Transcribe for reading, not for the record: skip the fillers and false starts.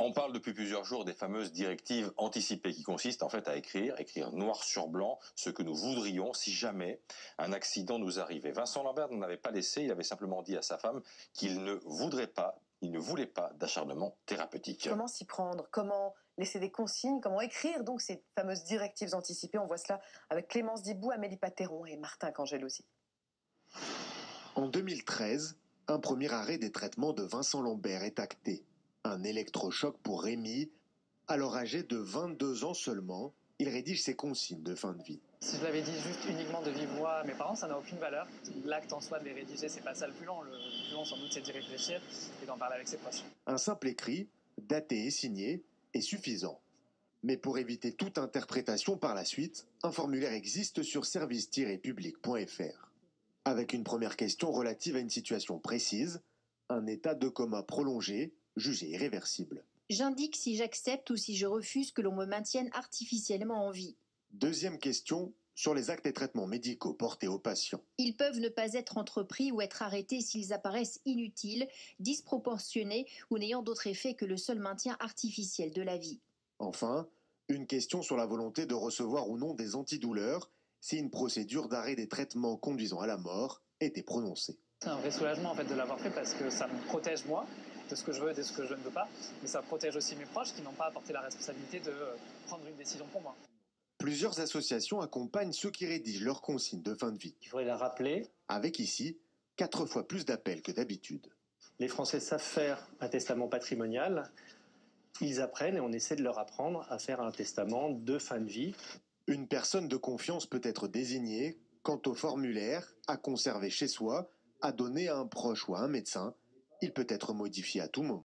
On parle depuis plusieurs jours des fameuses directives anticipées qui consistent en fait à écrire noir sur blanc ce que nous voudrions si jamais un accident nous arrivait. Vincent Lambert n'en avait pas laissé, il avait simplement dit à sa femme qu'il ne voulait pas d'acharnement thérapeutique. Comment s'y prendre? Comment laisser des consignes? Comment écrire donc ces fameuses directives anticipées? On voit cela avec Clémence Dibou, Amélie Patéron et Martin Cangel aussi. En 2013, un premier arrêt des traitements de Vincent Lambert est acté. Un électrochoc pour Rémi. Alors âgé de 22 ans seulement, il rédige ses consignes de fin de vie. Si je l'avais dit juste uniquement de vive voix à mes parents, ça n'a aucune valeur. L'acte en soi de les rédiger, c'est pas ça le plus long. Le plus long, sans doute, c'est d'y réfléchir et d'en parler avec ses proches. Un simple écrit, daté et signé, est suffisant. Mais pour éviter toute interprétation par la suite, un formulaire existe sur service-public.fr. Avec une première question relative à une situation précise, un état de coma prolongé, jugé irréversible. J'indique si j'accepte ou si je refuse que l'on me maintienne artificiellement en vie. Deuxième question, sur les actes et traitements médicaux portés aux patients. Ils peuvent ne pas être entrepris ou être arrêtés s'ils apparaissent inutiles, disproportionnés ou n'ayant d'autre effet que le seul maintien artificiel de la vie. Enfin, une question sur la volonté de recevoir ou non des antidouleurs si une procédure d'arrêt des traitements conduisant à la mort était prononcée. C'est un vrai soulagement en fait de l'avoir fait parce que ça me protège moi de ce que je veux et de ce que je ne veux pas, mais ça protège aussi mes proches qui n'ont pas à porter la responsabilité de prendre une décision pour moi. Plusieurs associations accompagnent ceux qui rédigent leurs consignes de fin de vie. Il faudrait la rappeler. Avec ici 4 fois plus d'appels que d'habitude. Les Français savent faire un testament patrimonial. Ils apprennent et on essaie de leur apprendre à faire un testament de fin de vie. Une personne de confiance peut être désignée quant au formulaire à conserver chez soi, à donner à un proche ou à un médecin. Il peut être modifié à tout moment.